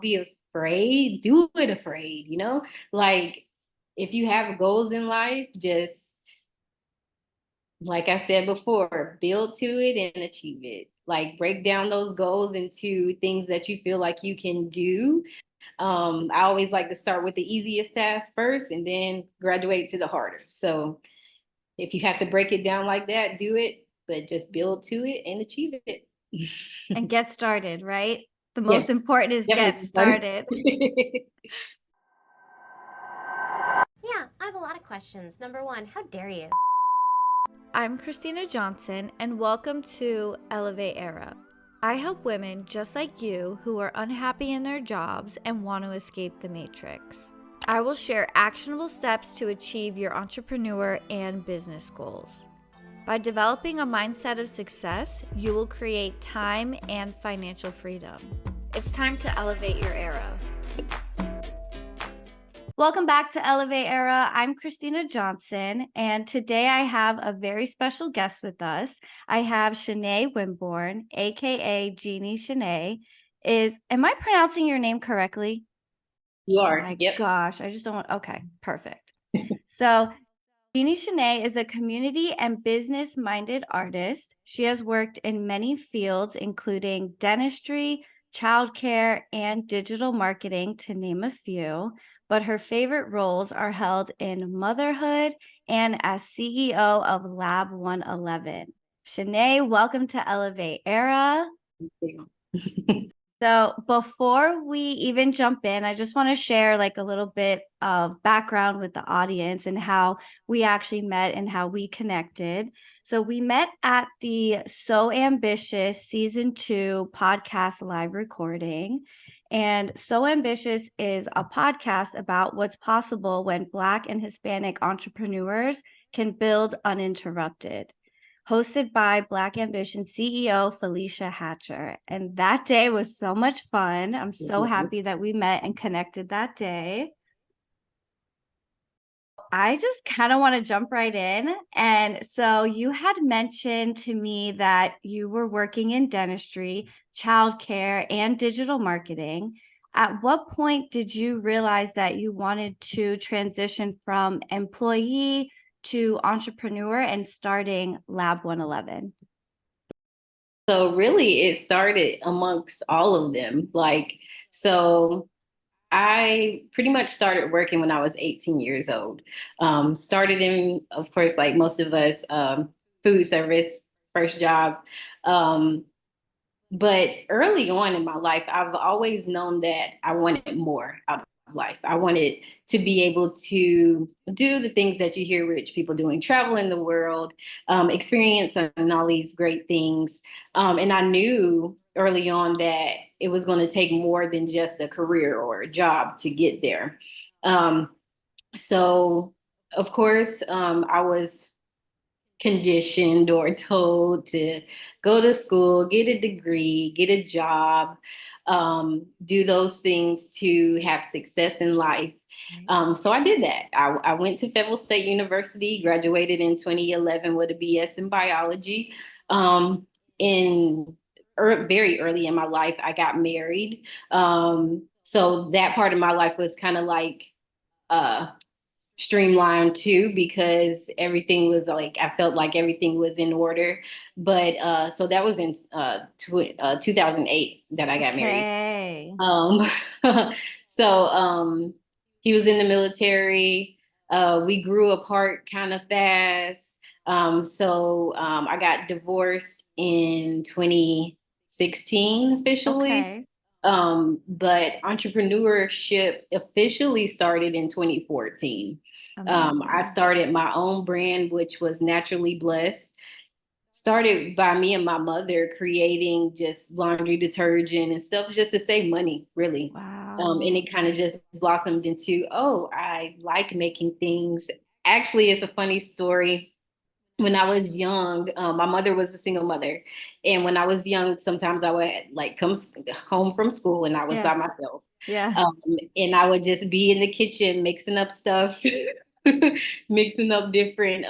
be afraid, do it afraid, Like if you have goals in life, just like I said before, build to it and achieve it. Like break down those goals into things that you feel like you can do. I always like to start with the easiest task first and then graduate to the harder. So if you have to break it down like that, do it, but just build to it and achieve it. And get started, right? The most Yes, important is get definitely started. started. Yeah, I have a lot of questions. Number one, how dare you? I'm Christina Johnson, and welcome to Elevate Era. I help women just like you who are unhappy in their jobs and want to escape the matrix. I will share actionable steps to achieve your entrepreneur and business goals. By developing a mindset of success, you will create time and financial freedom. It's time to elevate your era. Welcome back to Elevate Era. I'm Christina Johnson, and today I have a very special guest with us. I have Chanai Wimborne, aka Genie Chanai. Am I pronouncing your name correctly? You Oh are. my Yep. gosh, I just don't want, okay, perfect. So Genie Chanai is a community and business-minded artist. She has worked in many fields, including dentistry, childcare, and digital marketing, to name a few. But her favorite roles are held in motherhood and as CEO of Lab 111. Chanai, welcome to Elevate Era. So before we even jump in, I just want to share like a little bit of background with the audience and how we actually met and how we connected. So we met at the So Ambitious Season 2 podcast live recording. And So Ambitious is a podcast about what's possible when Black and Hispanic entrepreneurs can build uninterrupted, hosted by Black Ambition CEO Felicia Hatcher. And that day was so much fun. I'm so happy that we met and connected that day. I just kind of want to jump right in. And so you had mentioned to me that you were working in dentistry, childcare, and digital marketing. At what point did you realize that you wanted to transition from employee to entrepreneur and starting Lab 111? So really it started amongst all of them. So I pretty much started working when I was 18 years old. Started in, of course, like most of us, food service, first job. Um, but early on in my life, I've always known that I wanted more out of life. I wanted to be able to do the things that you hear rich people doing, travel in the world, experience and all these great things. And I knew early on that it was going to take more than just a career or a job to get there. Um, so, of course, I was conditioned or told to go to school, get a degree, get a job, do those things to have success in life. Right. So I did that. I went to Fayetteville State University, graduated in 2011 with a BS in biology. In very early in my life, I got married. So that part of my life was kind of like, uh, streamlined too because everything was like I felt like everything was in order. But so that was in 2008 that I got married. Okay. Um so he was in the military. We grew apart kind of fast. I got divorced in 2016 officially. Okay. But entrepreneurship officially started in 2014. I Amazing. started my own brand, which was Naturally Blessed. Started by me and my mother creating just laundry detergent and stuff just to save money, really. And Wow. it kind of just blossomed into, oh, I like making things. Actually, it's a funny story. When I was young, my mother was a single mother. And when I was young, sometimes I would like home from school and I was Yeah. by myself. Yeah. And I would just be in the kitchen mixing up stuff, mixing up different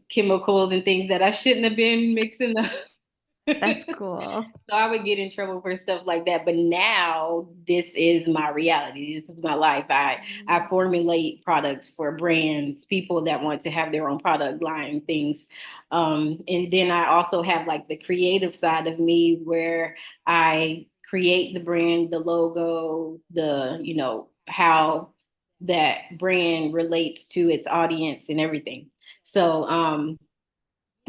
chemicals and things that I shouldn't have been mixing up. That's cool. So I would get in trouble for stuff like that. But now this is my reality. This is my life. I formulate products for brands, people that want to have their own product line, things. And then I also have like the creative side of me where I create the brand, the logo, how that brand relates to its audience and everything. So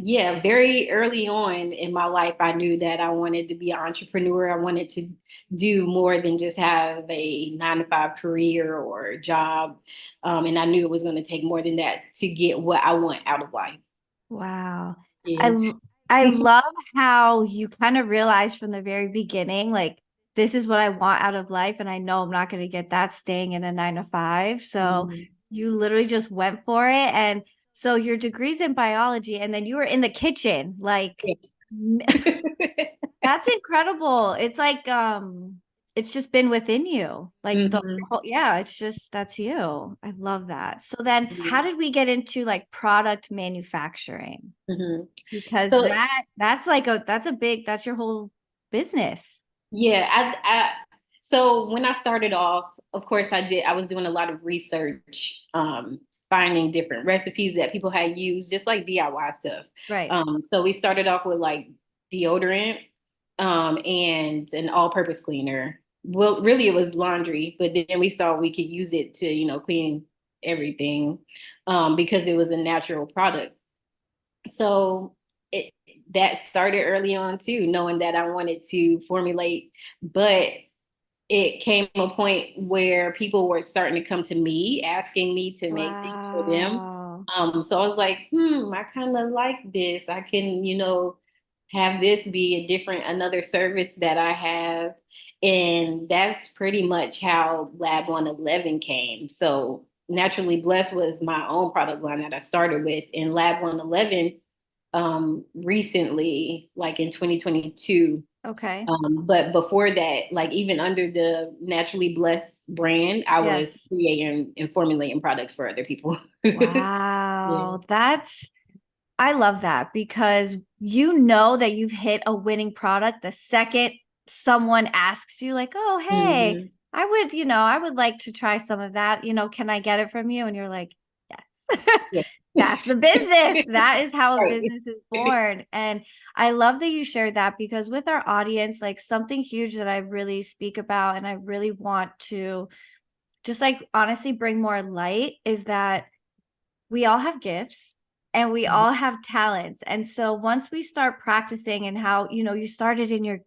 yeah, very early on in my life, I knew that I wanted to be an entrepreneur. I wanted to do more than just have a 9 to 5 career or job. And I knew it was going to take more than that to get what I want out of life. Wow. I Yeah. l- I love how you kind of realized from the very beginning, like, this is what I want out of life, and I know I'm not going to get that staying in a 9 to 5. So Mhm. you literally just went for it. And so your degree's in biology, and then you were in the kitchen. Like, that's incredible. It's like it's just been within you. Like the Mhm. whole, yeah, it's just that's you. I love that. So then how Mhm. did we get into like product manufacturing? Mhm. Because So that's a big, that's your whole business. yeah, so when I started off, of course I was doing a lot of research, finding different recipes that people had used, just like DIY stuff. Right. So we started off with like deodorant, and an all-purpose cleaner. Well, really it was laundry, but then we saw we could use it to, clean everything, because it was a natural product. So it that started early on too, knowing that I wanted to formulate, but it came a point where people were starting to come to me asking me to make things for them. Wow. So I was like, I kind of like this. I can, have this be another service that I have. And that's pretty much how Lab 111 came. So Naturally Blessed was my own product line that I started with. And Lab 111, recently, like in 2022. Okay. But before that, like even under the Naturally Blessed brand, I was Yes. creating and formulating products for other people. Yeah. Wow. I love that because you know that you've hit a winning product the second someone asks you, like, oh, hey, Hmm. I would like to try some of that. Can I get it from you? And you're like, yes. Yeah. That's the business. That is how a Right. business is born. And I love that you shared that because with our audience, like something huge that I really speak about and I really want to just like honestly bring more light is that we all have gifts and we all have talents. And so once we start practicing and how, you started in your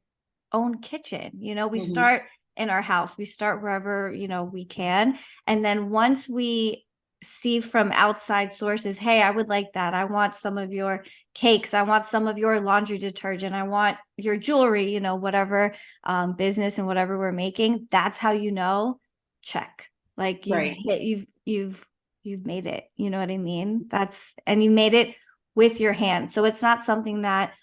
own kitchen, we Hmm. start in our house, we start wherever, we can. And then once we see from outside sources, hey, I would like that. I want some of your cakes. I want some of your laundry detergent. I want your jewelry, whatever business and whatever we're making. That's how check. Like Right. you've made it. You know what I mean? And you made it with your hands. So it's not something that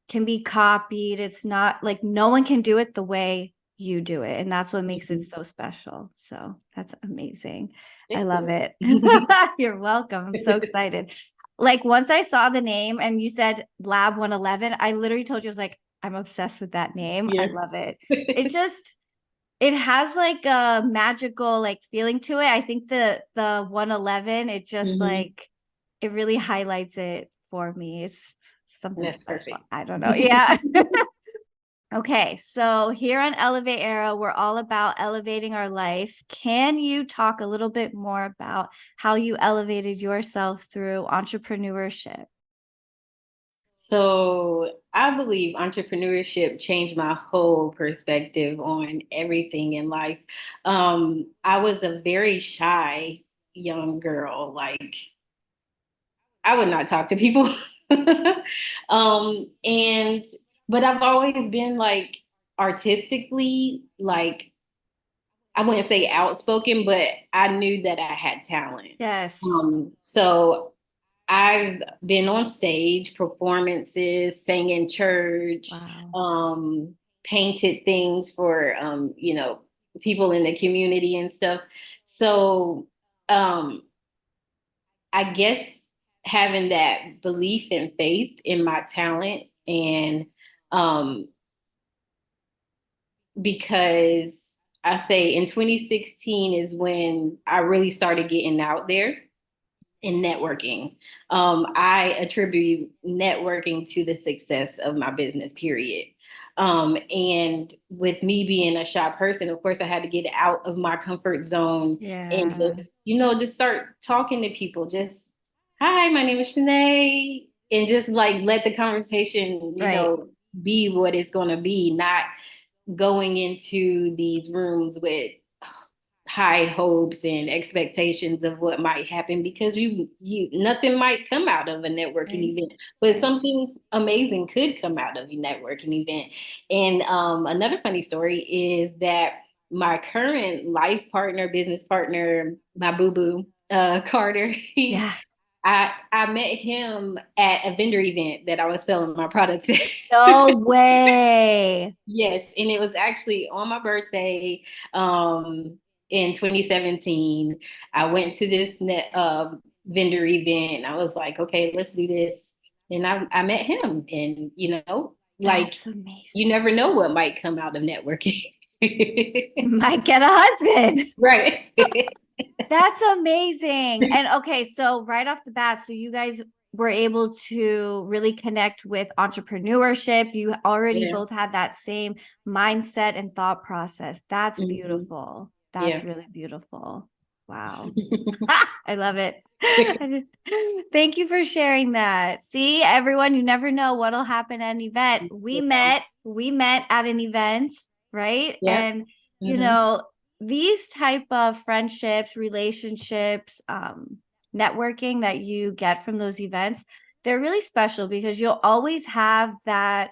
can be copied. It's not like no one can do it the way you do it. And that's what makes it Mhm. so special. So that's amazing. I Thank love you. it. You're welcome. I'm so excited. Like once I saw the name and you said Lab 111, I literally told you, I was like, I'm obsessed with that name. I Yeah. love it. It just it has like a magical like feeling to it. I think the 111, it just Hmm. like it really highlights it for me. It's something That's special. perfect. I don't know. Yeah. Okay, so here on Elevate Era, we're all about elevating our life. Can you talk a little bit more about how you elevated yourself through entrepreneurship? So I believe entrepreneurship changed my whole perspective on everything in life. I was a very shy young girl. Like I would not talk to people. And but I've always been like artistically, like I wouldn't say outspoken, but I knew that I had talent. Yes. So I've been on stage performances, sang in church, Wow. painted things for people in the community and stuff. So um I guess having that belief and faith in my talent and Um, because I say in 2016 is when I really started getting out there in networking. I attribute networking to the success of my business, period. And with me being a shy person, of course, I had to get out of my comfort zone and Yeah. just start talking to people. Just, hi, my name is Chanai. And just like let the conversation, Right. be what it's going to be, not going into these rooms with high hopes and expectations of what might happen because you nothing might come out of a networking Right. event, but Right. something amazing could come out of a networking event. And another funny story is that my current life partner, business partner, my boo-boo, Carter, he Yeah. I met him at a vendor event that I was selling my products at. No way. Yes, and it was actually on my birthday in 2017. I went to this vendor event and I was like, okay, let's do this. And I met him and like That's amazing. you never know what might come out of networking. Might get a husband. Right. That's amazing. And okay, so right off the bat, so you guys were able to really connect with entrepreneurship. You already Yeah. both had that same mindset and thought process. That's Mhm. beautiful. That's Yeah. really beautiful. Wow. I love it. Thank you for sharing that. See, everyone, you never know what'll happen at an event. We met at an event, right? Yeah. And Hmm. these type of friendships, relationships, networking that you get from those events, they're really special because you'll always have that,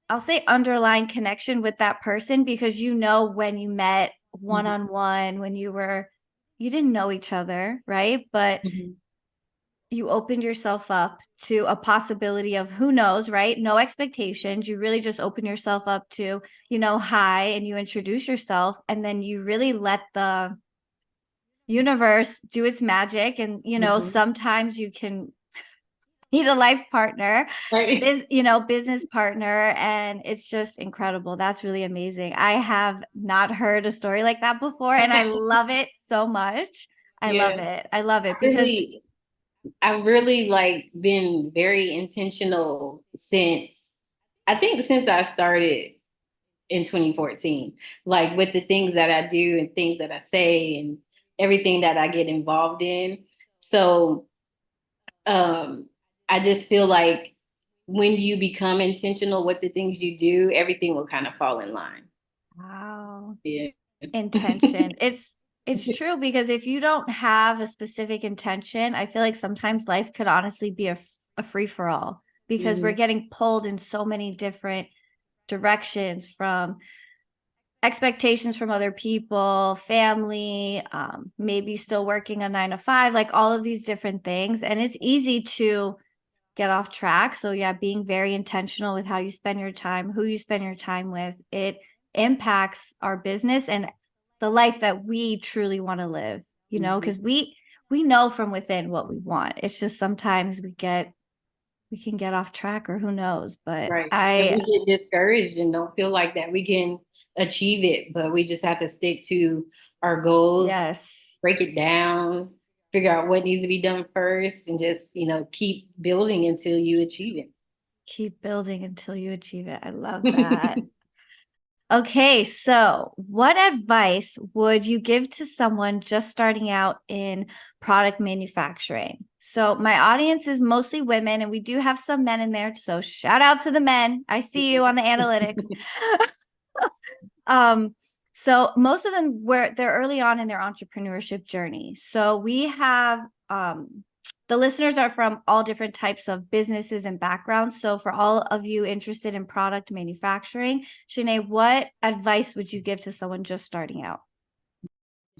I'll say, underlying connection with that person because when you met one on one, when you didn't know each other, right? But Hmm. you opened yourself up to a possibility of who knows, right? No expectations. You really just open yourself up to, hi, and you introduce yourself. And then you really let the universe do its magic. And, Hmm. sometimes you can need a life partner, Right. business partner. And it's just incredible. That's really amazing. I have not heard a story like that before. And I love it so much. I love Yeah. it. I love it because, Really I've really like been very intentional since I started in 2014, like with the things that I do and things that I say and everything that I get involved in. So um I just feel like when you become intentional with the things you do, everything will kind of fall in line. wow. Yeah. Intention. It's true because if you don't have a specific intention, I feel like sometimes life could honestly be a free for all because we're Hmm. getting pulled in so many different directions from expectations from other people, family, maybe still working a 9 to 5, like all of these different things. And it's easy to get off track. So, yeah, being very intentional with how you spend your time, who you spend your time with, it impacts our business and the life that we truly want to live, because Hmm. we know from within what we want. It's just sometimes we can get off track or who knows, but Right. And we get discouraged and don't feel like that we can achieve it, but we just have to stick to our goals, yes, break it down, figure out what needs to be done first, and just, keep building until you achieve keep building until you achieve it. I love that. it. Okay, so what advice would you give to someone just starting out in product manufacturing? So, my audience is mostly women, and we do have some men in there. So, shout out to the men. I see you on the analytics. um, so most of them they're early on in their entrepreneurship journey. So we have the listeners are from all different types of businesses and backgrounds. So for all of you interested in product manufacturing, Shanae, what advice would you give to someone just starting out?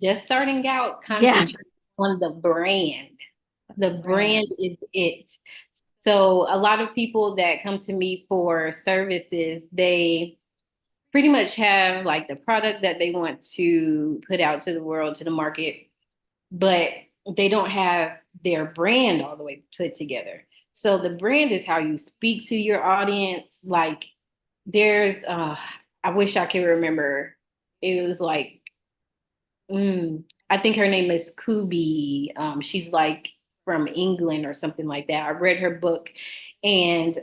Just starting out, Yeah, concentrate on the brand. The brand brand. is it. So a lot of people that come to me for services, they pretty much have like the product that they want to put out to the world, to the market, but they don't have their brand all the way put together. So the brand is how you speak to your audience. Like there's I wish I could remember. It was like I think her name is Kubi. She's like from England or something like that. I read her book, and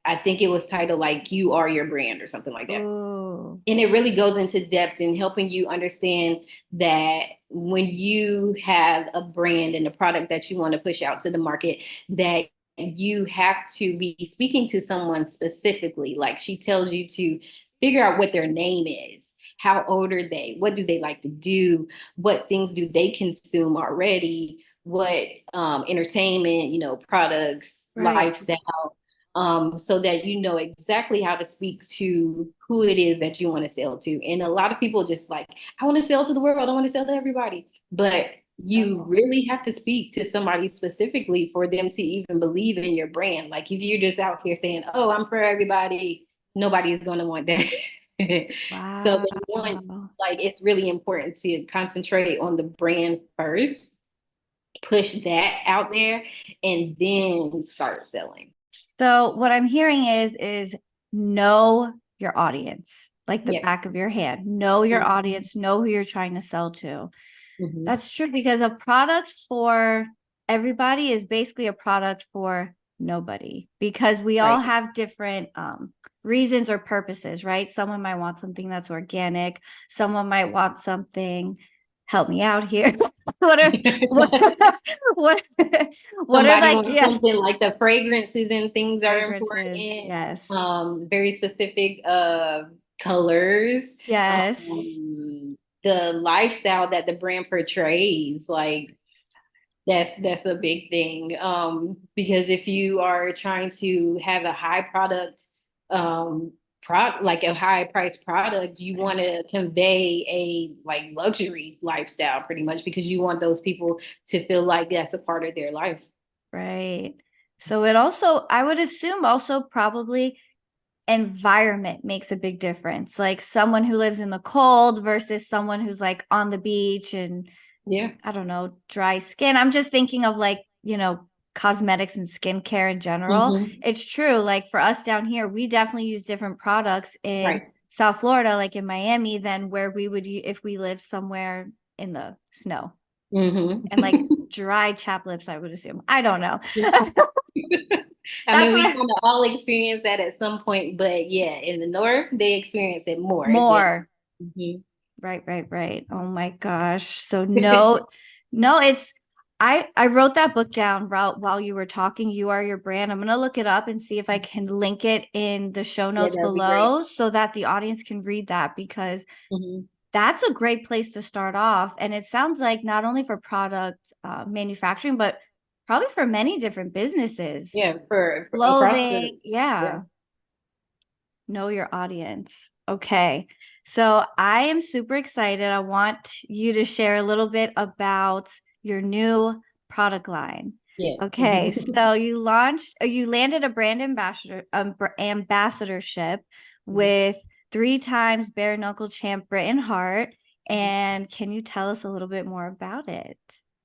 I think it was titled like "You Are Your Brand" or something like that. Oh, And it really goes into depth in helping you understand that when you have a brand and a product that you want to push out to the market, that you have to be speaking to someone specifically. Like she tells you to figure out what their name is. How old are they? What do they like to do? What things do they consume already? What entertainment, products, right. lifestyle, so that you know exactly how to speak to who it is that you want to sell to. And a lot of people just like, I want to sell to the world, I want to sell to everybody. But you No. really have to speak to somebody specifically for them to even believe in your brand. Like if you're just out here saying, oh, I'm for everybody, nobody is going to want that. So Wow. they want, like, it's really important to concentrate on the brand first, push that out there, and then start selling. So what I'm hearing is know your audience, like the Yes. back of your hand. Know your Mhm. audience, know who you're trying to sell to. Mhm. That's true because a product for everybody is basically a product for nobody because we all Right. have different reasons or purposes, right? Someone might want something that's organic. Someone might want something. Help me out here. what are what what what are Somebody like wants yeah something like the fragrances and things are fragrances? important. Yes. Very specific colors. Yes. The lifestyle that the brand portrays, like that's a big thing. Because if you are trying to have a high product, like a high price product, you want to convey a like luxury lifestyle pretty much because you want those people to feel like that's a part of their life. Right. So it also, I would assume also probably environment makes a big difference. Like someone who lives in the cold versus someone who's like on the beach and Yeah. I don't know, dry skin. I'm just thinking of like, cosmetics and skincare in general. Hmm. It's true. Like for us down here, we definitely use different products in Right. South Florida, like in Miami, than where we would if we lived somewhere in the snow Hmm. and like dry chap lips, I would assume. I don't know. I That's mean, we what kind of all experience that at some point, but yeah, in the north, they experience it more than. more. Mhm. Right, right, right. Oh my gosh. So no, no, it's I wrote that book down while you were talking. You Are Your Brand. I'm gonna look it up and see if I can link it in the show Yeah, notes that would be great. below so that the audience can read that because Hmm. that's a great place to start off. And it sounds like not only for product manufacturing, but probably for many different businesses. Yeah, for across the. Clothing, Yeah. yeah. Know your audience. Okay. So I am super excited. I want you to share a little bit about your new product line. Yeah. Okay. So you landed a brand ambassadorship with 3 times bare knuckle champ Britton Hart. And can you tell us a little bit more about it?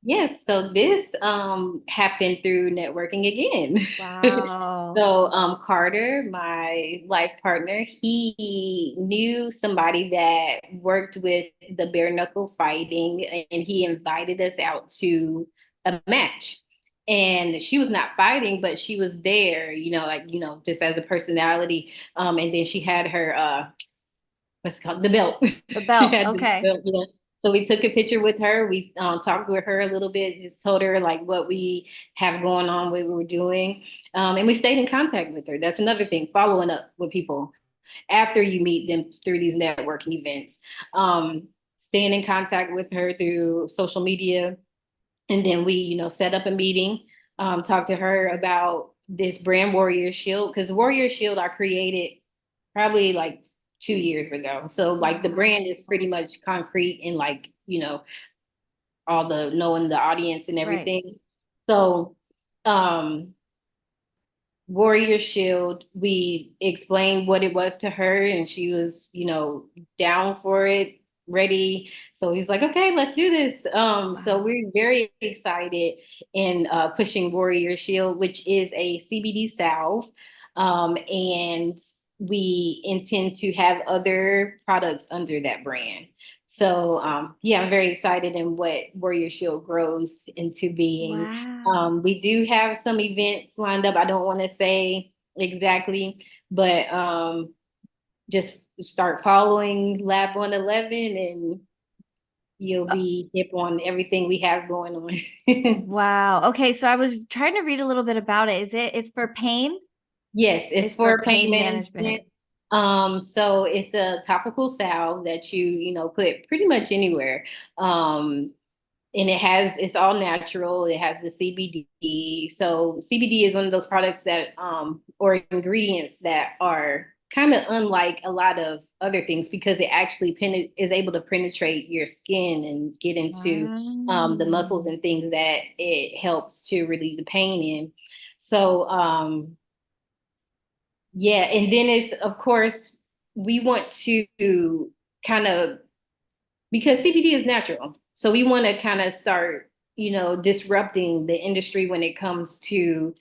Yes, so this happened through networking again. Wow. So Carter, my life partner, he knew somebody that worked with the bare knuckle fighting, and he invited us out to a match. And she was not fighting, but she was there, like, just as a personality. And then she had her what's it called, the belt. The She belt. had the Okay. belt, So we took a picture with her. We talked with her a little bit, just told her like what we have going on, what we were doing, and we stayed in contact with her. That's another thing, following up with people after you meet them through these networking events. Staying in contact with her through social media, and then we, set up a meeting, talked to her about this brand Warrior Shield because Warrior Shield I created probably like 2 years ago. So like the brand is pretty Wow. much concrete and like, all the knowing the audience and Right. everything. So um Warrior Shield, we explained what it was to her and she was, down for it. ready. So he's like, okay, let's do this. So Wow. we're very excited in pushing Warrior Shield, which is a CBD salve. And we intend to have other products under that brand. So yeah, I'm very excited in what Warrior Shield grows into being. Wow. We do have some events lined up. I don't want to say exactly, but just start following Lab 111 and you'll be hip on everything we have going on. Wow. Okay, so I was trying to read a little bit about it. It's for pain? Yes, it's It's for for pain pain management. management. So it's a topical salve that you know, put pretty much anywhere. And it's all natural. It has the CBD. So CBD is one of those products that or ingredients that are kind of unlike a lot of other things because it actually is able to penetrate your skin and get into the muscles Wow. and things that it helps to relieve the pain in. So yeah, and then it's of course we want to kind of because CBD is natural. So we want to kind of start, you know, disrupting the industry when it comes to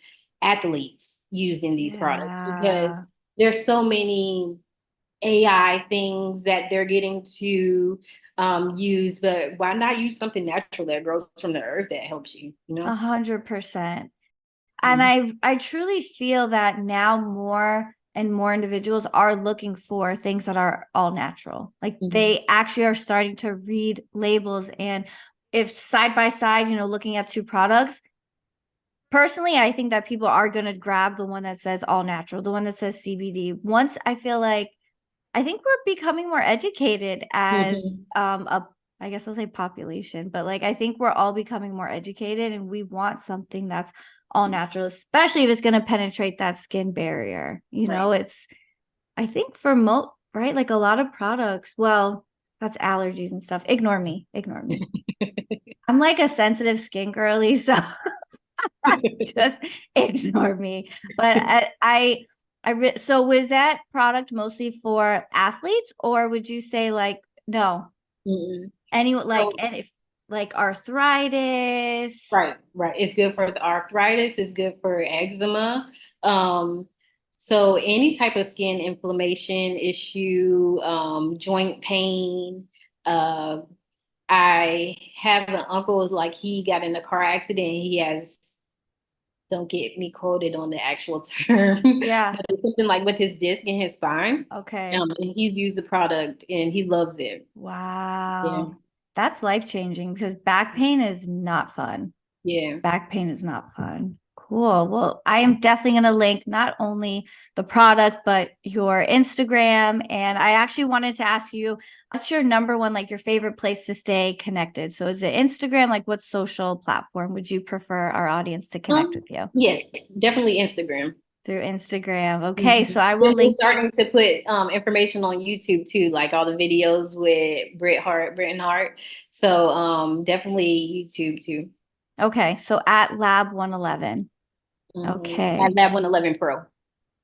athletes using these products because Yeah. there's so many AI things that they're getting to use, but why not use something natural that grows from the earth that helps you, you know? 100%. And Mhm. I truly feel that now more and more individuals are looking for things that are all natural. Like Mhm. they actually are starting to read labels, and if side by side, you know, looking at two products, personally, I think that people are going to grab the one that says all natural, the one that says CBD. Once I feel like I think we're becoming more educated as Mhm. a I guess I'll say population, but like I think we're all becoming more educated and we want something that's all natural, especially if it's going to penetrate that skin barrier. You Right. know, it's I think for right, like a lot of products, well, that's allergies and stuff. Ignore me. Ignore me. I'm like a sensitive skin girly, so just ignore me. But so was that product mostly for athletes, or would you say like no, Mhm. anyone like So and if like arthritis? right, right. It's good for the arthritis, it's good for eczema. Um, so any type of skin inflammation issue, joint pain. Uh, I have an uncle like he got in a car accident. He has, don't get me quoted on the actual term, Yeah. but it's something like with his disc in his spine. Okay. And he's used the product and he loves it. Yeah, Wow. That's life changing because back pain is not fun. yeah. Back pain is not fun. Cool. Well, I am definitely going to link not only the product, but your Instagram. And I actually wanted to ask you, what's your number one, like your favorite place to stay connected? So is it Instagram? Like what social platform would you prefer our audience to connect with you? Yes, definitely Instagram. Through Instagram. Okay. So Mhm. I will Then we're link. starting to put information on YouTube too, like all the videos with Britton Hart. So definitely YouTube too. Okay. So at Lab 111. At Okay. Lab 111 Pro.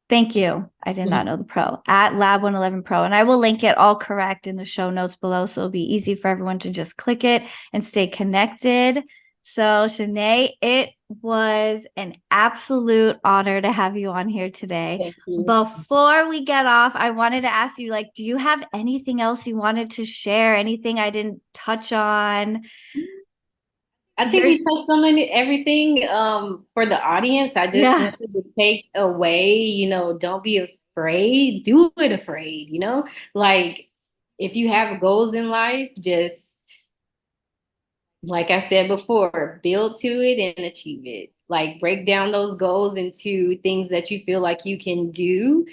Thank you. I did not Mhm. know the pro at Lab 111 Pro. And I will link it all correct in the show notes below. So it'll be easy for everyone to just click it and stay connected. So, Chanai, it was an absolute honor to have you on here today. Thank you. Before we get off, I wanted to ask you, like, do you have anything else you wanted to share? Anything I didn't touch on? I think You're, we touched on everything for the audience. I just yeah. want you to take away, you know, don't be afraid, do it afraid, you know? Like if you have goals in life, just like I said before, build to it and achieve it. Like break down those goals into things that you feel like you can do.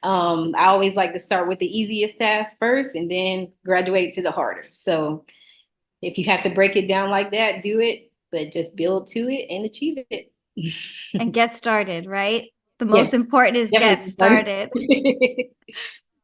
I always like to start with the easiest task first and then graduate to the harder. So if you have to break it down like that, do it, but just build to it and achieve it. And get started, right? The most Yes, important is get definitely. Buddy.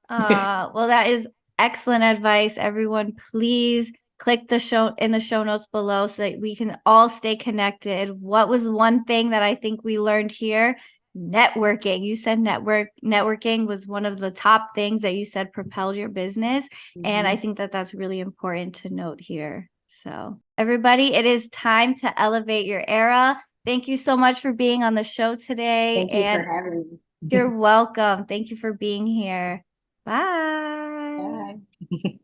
started. Well, that is excellent advice. Everyone, please click the show in the show notes below so that we can all stay connected. What was one thing that I think we learned here? networking. You said networking was one of the top things that you said propelled your business. And I think that that's really important to note here. So everybody, it is time to elevate your era. Thank you so much for being on the show today. Thank you And for having me. you're welcome. Thank you for being here. Bye. Bye.